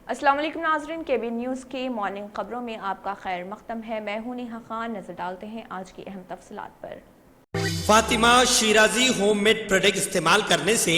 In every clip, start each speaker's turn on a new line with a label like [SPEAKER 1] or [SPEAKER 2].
[SPEAKER 1] अस्सलाम वालेकुम नाज़रीन, केबी न्यूज़ की मॉर्निंग खबरों में आपका खैर मक़दम है। मैं हूं नेहा खान। नजर डालते हैं आज की अहम तफसीलात पर।
[SPEAKER 2] फातिमा शिराजी होममेड प्रोडक्ट इस्तेमाल करने से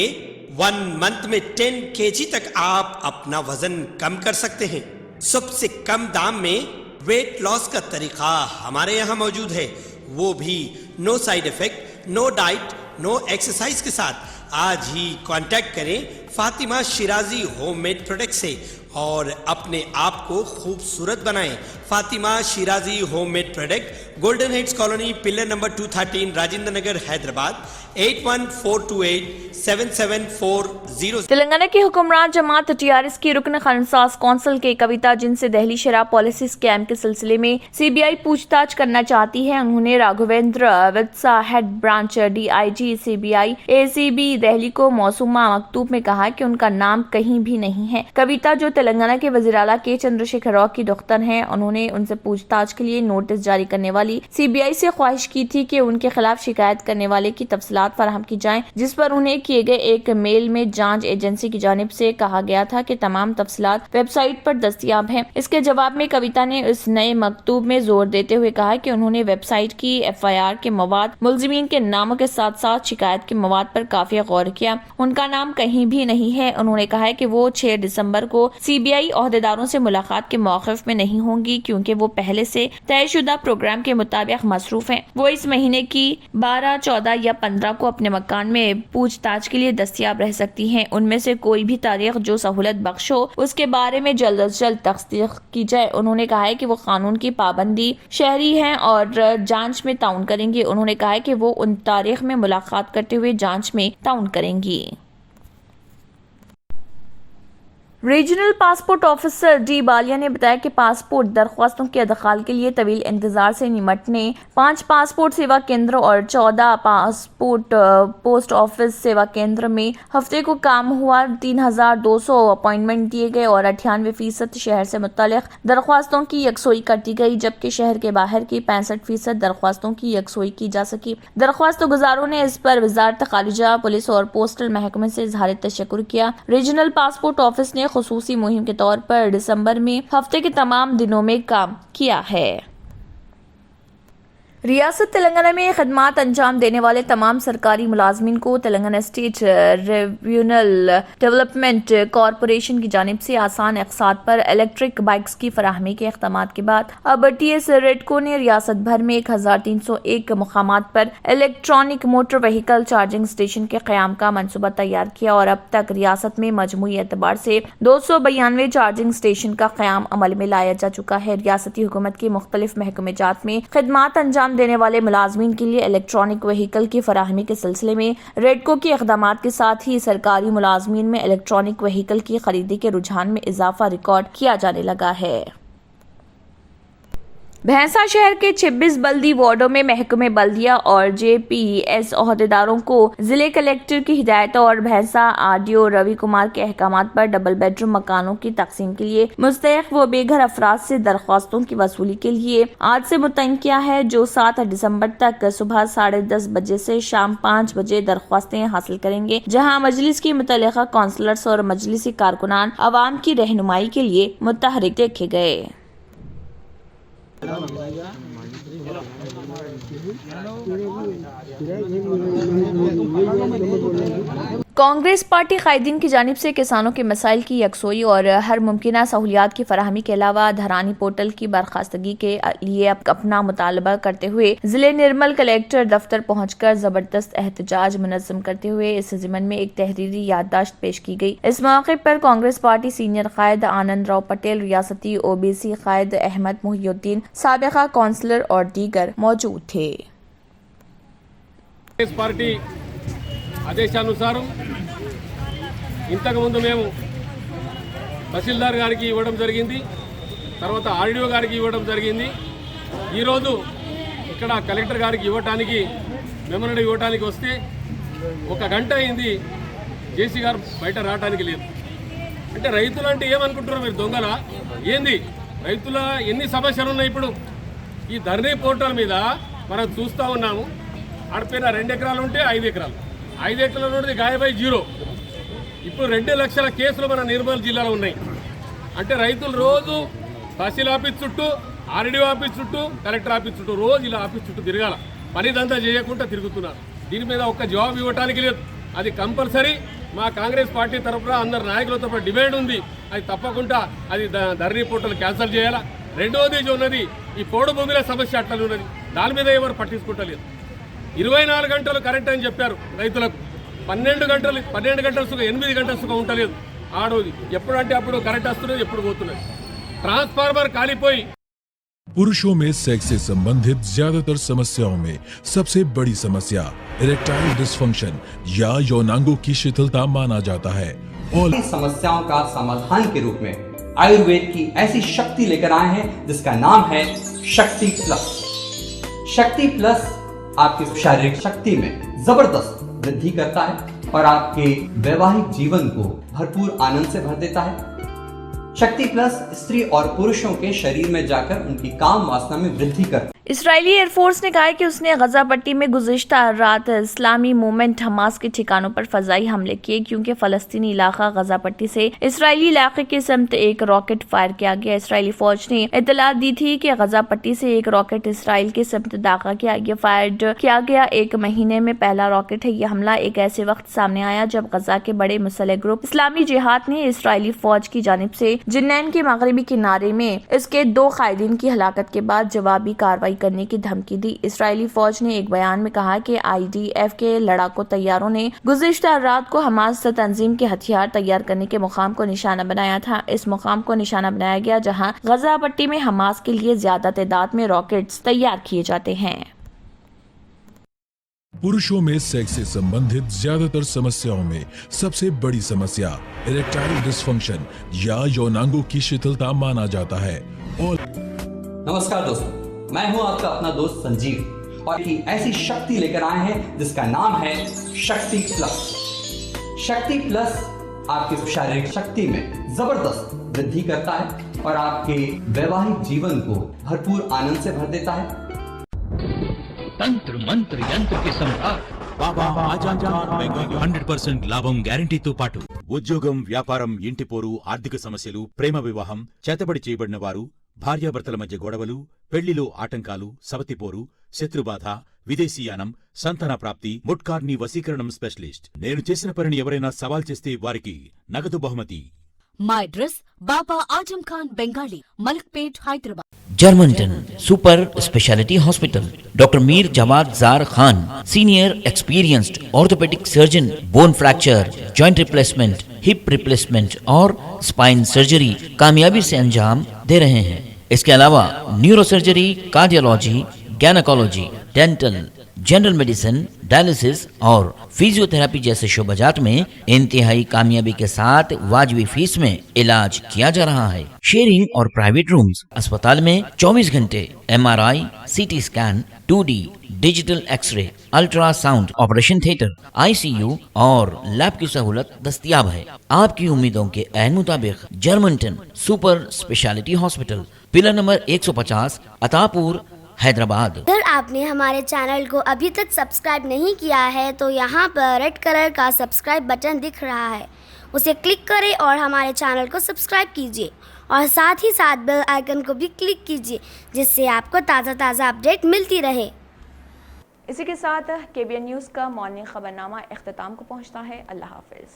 [SPEAKER 2] 1 मंथ में 10 kg तक आप अपना वजन कम कर सकते हैं। सबसे कम दाम में वेट लॉस का तरीका हमारे यहाँ मौजूद है, वो भी no side effect, no diet, no exercise के साथ। आज ही कांटेक्ट करें फातिमा शिराजी होममेड प्रोडक्ट से और अपने आप को खूबसूरत बनाएं। Fatima Shirazi homemade product, golden heads colony, pillar number 213, Rajendra Nagar, Hyderabad 8142877440।
[SPEAKER 1] Telangana की हुक्मरान जमात TRS की रुकन खानसास कौंसिल के कविता, जिनसे दिल्ली शराब पॉलिसी स्कैम के सिलसिले में CBI पूछताछ करना चाहती है, उन्होंने Raghavendra Vatsa, head branch DIG CBI ACB Delhi को मौसूमा मकतूब में कहा कि उनका नाम कहीं भी नहीं है। कविता, जो तेलंगाना के वज़ीर आला के चंद्रशेखर राव की दुख्तर हैं, उन्होंने उनसे पूछताछ के लिए नोटिस जारी करने वाली CBI से ख्वाहिश की थी कि उनके खिलाफ शिकायत करने वाले की तफसीलात फराहम की जाएं, जिस पर उन्हें किए गए एक मेल में जांच एजेंसी की जानिब से कहा गया था कि तमाम तफसीलात वेबसाइट पर दस्तयाब हैं। इसके जवाब में कविता ने इस नए मकतूब में जोर देते हुए कहा कि उन्होंने वेबसाइट की FIR के मवाद, मुलजिमीन के नामों के साथ साथ शिकायत के मवाद पर काफी गौर किया। उनका नाम कहीं भी नहीं है। उन्होंने कहा है कि वो 6 दिसंबर को CBI ओहदेदारों से मुलाकात के मौक़िफ में नहीं होंगी, क्योंकि वो पहले से तयशुदा प्रोग्राम के मुताबिक मसरूफ हैं। वो इस महीने की 12, 14 या 15 को अपने मकान में पूछताछ के लिए दस्तयाब रह सकती हैं। उनमें से कोई भी तारीख जो सहूलत बख्श हो, उसके बारे में जल्द अज जल्द तस्दीक की जाए। उन्होंने कहा है कि वो कानून की पाबंदी शहरी हैं और जांच में ताउन करेंगी। उन्होंने कहा है कि वो उन तारीख में मुलाकात करते हुए जांच में ताउन करेंगी। Regional passport officer D Ballia ने बताया कि पासपोर्ट दरख्वास्तों के अदखाल के लिए तवील इंतजार से निमटने 5 पासपोर्ट सेवा केंद्र और 14 पासपोर्ट पोस्ट ऑफिस सेवा केंद्र में हफ्ते को काम हुआ। 3200 अपॉइंटमेंट दिए गए और 98% शहर से मुतल्लिक दरख्वास्तों की यकसोई कर दी गई, जबकि शहर के बाहर की 65% दरख्वास्तों की यकसोई की जा सकी। दरख्वास्त गुजारों ने इस पर वजारत खारिजा, पुलिस और पोस्टल महकमे से इजहार तशक्कुर किया। रीजनल पासपोर्ट ऑफिस ने खुसूसी मुहिम के तौर पर दिसंबर में हफ्ते के तमाम दिनों में काम किया है। रियासत तेलंगाना में खदमात अंजाम देने वाले तमाम सरकारी मुलाजमीन को तेलंगाना स्टेट रिव्यूनल डेवलपमेंट कॉरपोरेशन की जानिब से आसान अक़सात पर इलेक्ट्रिक बाइक्स की फराहमी के इक़दामात के बाद अब TS रेडको ने रियासत भर में 1301 मुकामात पर electronic motor vehicle charging station के क़याम का मनसूबा तैयार किया और अब तक रियासत में मजमूई एतबार से 292 चार्जिंग स्टेशन का क़याम अमल में लाया जा चुका है। रियासती हुकूमत की मुख्तलिफ महकमेजात में खदमात अंजाम देने वाले मुलाजमीन के लिए इलेक्ट्रॉनिक व्हीकल की फराहमी के सिलसिले में रेडको के इक़दामात के साथ ही सरकारी मुलाजमीन में इलेक्ट्रॉनिक व्हीकल की खरीदी के रुझान में इजाफा रिकॉर्ड किया जाने लगा है। भैंसा शहर के 26 बल्दी वार्डों में महकमे बल्दिया और JPS ओहदेदारों को जिले कलेक्टर की हिदायत और भैंसा RDO रवि कुमार के अहकामात पर डबल बेडरूम मकानों की तकसीम के लिए मुस्तहिक व बेघर अफराद से दरख्वास्तों की वसूली के लिए आज से मुतय्यन किया है, जो 7 दिसंबर तक सुबह 10:30 बजे से शाम 5 बजे दरख्वास्तें हासिल करेंगे, जहाँ मजलिस की मुतल्लिका काउंसलर्स और मजलिसी कारकुनान अवाम की रहनुमाई के लिए मुतहरिक देखे गए। कांग्रेस पार्टी कायदीन की जानिब से किसानों के मसाइल की यकसोई और हर मुमकिना सहूलियात की फराहमी के अलावा धरानी पोर्टल की बर्खास्तगी के लिए अपना मुतालबा करते हुए जिले निर्मल कलेक्टर दफ्तर पहुंचकर जबरदस्त एहतजाज मुनज़्ज़म करते हुए इस ज़िमन में एक तहरीरी याददाश्त पेश की गई। इस मौके पर कांग्रेस पार्टी सीनियर कायद आनंद राव पटेल, रियासती OBC कायद अहमद मुहियुद्दीन, साबिका काउंसलर और दीगर मौजूद थे।
[SPEAKER 3] पार्टी ఆదేశానుసారం ఇంతకుముందు మేము తహసీల్దార్ గారికి ఇవ్వడం జరిగింది, తర్వాత RDO గారికి ఇవ్వడం జరిగింది। ఈరోజు ఇక్కడ కలెక్టర్ గారికి ఇవ్వడానికి మెమోరాండం ఇవ్వడానికి వస్తే 1 గంట అయింది, జేసీ గారు బయట రావడానికి లేదు। అంటే రైతులు అంటే ఏమనుకుంటున్నారు మీరు? దొంగలా ఏంది? రైతుల ఎన్ని సమస్యలు ఉన్నాయి ఇప్పుడు ఈ ధరణి పోర్టల్ మీద మనం చూస్తూ ఉన్నాము। ఆడపైన 2 ఎకరాలు ఉంటే 5 ఎకరాలు, 5 ఎకరాల నుండి గాయబై 0। ఇప్పుడు 2 లక్షల కేసులు మన నిర్మల్ జిల్లాలో ఉన్నాయి। అంటే రైతులు రోజు తహసీల్ ఆఫీస్ చుట్టూ, ఆర్డీఓ ఆఫీస్ చుట్టూ, కలెక్టర్ ఆఫీస్ చుట్టూ రోజు ఇలా ఆఫీస్ చుట్టూ తిరగాల, పనిదంతా చేయకుండా తిరుగుతున్నారు. దీని మీద ఒక్క జవాబు ఇవ్వడానికి లేదు. అది కంపల్సరీ మా కాంగ్రెస్ పార్టీ తరఫున అందరు నాయకులతో పాటు డిమాండ్ ఉంది. అది తప్పకుండా అది ధరణి పోర్టల్ క్యాన్సిల్ చేయాలా. రెండవది ఉన్నది ఈ పోడు భూమిల సమస్య అట్లా ఉన్నది, దాని మీద ఎవరు పట్టించుకుంటలేదు. 24 గంటలు కరెంట్ అని చెప్పారు రైతులకు, 12 గంటల సుఖం 8 గంటల సుఖం ఉండలేదు. ఆడోది ఎప్పుడంటే అప్పుడు కరెంట్ వస్తున్నది, ఎప్పుడు పోతున్నది. ట్రాన్స్ఫార్మర్ కాలిపోయి
[SPEAKER 4] पुरुषों में सेक्स से संबंधित ज्यादातर समस्याओं में सबसे बड़ी समस्या इरेक्टाइल डिसफंक्शन या यौनांगों की शिथिलता माना जाता है। और
[SPEAKER 5] समस्याओं का समाधान के रूप में आयुर्वेद की ऐसी शक्ति लेकर आए हैं जिसका नाम है शक्ति प्लस। शक्ति प्लस आपकी शारीरिक शक्ति में जबरदस्त वृद्धि करता है और आपके वैवाहिक जीवन को भरपूर आनंद से भर देता है। शक्ति प्लस स्त्री और पुरुषों के शरीर में जाकर उनकी काम वासना में वृद्धि करता है।
[SPEAKER 1] इसराइली एयरफोर्स ने कहा है कि उसने गजा पट्टी में गुज़िश्ता रात इस्लामी मूवमेंट हमास के ठिकानों पर फजाई हमले किए, क्योंकि फलस्तीनी इलाका गजा पट्टी से इसराइली इलाके की समत एक रॉकेट फायर किया गया। इसराइली फौज ने इतला दी थी कि गजा पट्टी से एक रॉकेट इसराइल की समत दागा किया। ये फायर किया गया 1 महीने में पहला रॉकेट है। यह हमला एक ऐसे वक्त सामने आया जब गजा के बड़े मुसल्ह ग्रुप इस्लामी जिहाद ने इसराइली फौज की जानिब से जिन्नैन के मगरबी किनारे में इसके 2 कायदीन की हलाकत के बाद जवाबी कार्रवाई करने की धमकी दी। इसराइली फौज ने एक बयान में कहा कि IDF के लड़ाकू तैयारों ने गुज़िश्ता रात को हमास तंजीम के हथियार तैयार करने के मुकाम को निशाना बनाया था। इस मुकाम को निशाना बनाया गया जहां गजा पट्टी में हमास के लिए ज्यादा तादाद में रॉकेट्स तैयार किए जाते हैं।
[SPEAKER 4] पुरुषों में सेक्स से संबंधित ज्यादातर समस्याओं में सबसे बड़ी समस्या इरेक्टाइल डिसफंक्शन या यौनांगों की शिथिलता माना जाता है। और
[SPEAKER 5] नमस्कार दोस्तों, मैं हूं आपका अपना दोस्त संजीव और की ऐसी शक्ति लेकर आए हैं जिसका नाम है शक्ति प्लस। शक्ति प्लस आपकी शारीरिक शक्ति में जबरदस्त वृद्धि करता है और आपके वैवाहिक जीवन को भरपूर आनंद से भर देता है।
[SPEAKER 6] తంత్ర మంత్ర యంత్ర కి సంహార్
[SPEAKER 7] బాబా ఆజాన్ 100% లాభం గ్యారంటీతో పాటు ఉద్యోగం, వ్యాపారం, ఇంటి పోరు, ఆర్థిక సమస్యలు, ప్రేమ వివాహం, చేతబడి చేయబడిన వారు, భార్యాభర్తల మధ్య గొడవలు, పెళ్లిలో ఆటంకాలు, సవతిపోరు, శత్రుబాధ, విదేశీయానం, సంతాన ప్రాప్తి, ముట్కార్ని వశీకరణం స్పెషలిస్ట్. నేను చేసిన పనిని ఎవరైనా సవాల్ చేస్తే వారికి నగదు బహుమతి.
[SPEAKER 8] My address, Baba Ajam Khan Bengali, Malkpet, Hyderabad.
[SPEAKER 6] Germanton super speciality hospital, doctor Mir Jawad Zar Khan, senior experienced orthopaedic surgeon, bone fracture, joint replacement, hip replacement और स्पाइन सर्जरी कामयाबी से अंजाम दे रहे हैं। इसके अलावा neuro surgery, cardiology, gynaecology, dental, general medicine, dialysis और फिजियोथेरेपी जैसे शोबाजात में इंतहाई कामयाबी के साथ वाजबी फीस में इलाज किया जा रहा है। शेयरिंग और प्राइवेट रूम्स, अस्पताल में 24 घंटे MRI, CT scan, 2D digital x-ray, ultrasound, operation theatre, ICU और लैब की सहूलत दस्तयाब है। आपकी उम्मीदों के ऐन मुताबिक Germanton super speciality hospital, pillar number 150, Attapur, Hyderabad.
[SPEAKER 9] अगर आपने हमारे चैनल को अभी तक सब्सक्राइब नहीं किया है तो यहाँ पर रेड कलर का सब्सक्राइब बटन दिख रहा है, उसे क्लिक करें और हमारे चैनल को सब्सक्राइब कीजिए और साथ ही साथ बेल आइकन को भी क्लिक कीजिए, जिससे आपको ताज़ा अपडेट मिलती रहे।
[SPEAKER 1] इसी के साथ KBN न्यूज़ का मॉर्निंग खबरनामा इख्तिताम को पहुँचता है। अल्लाह हाफिज़।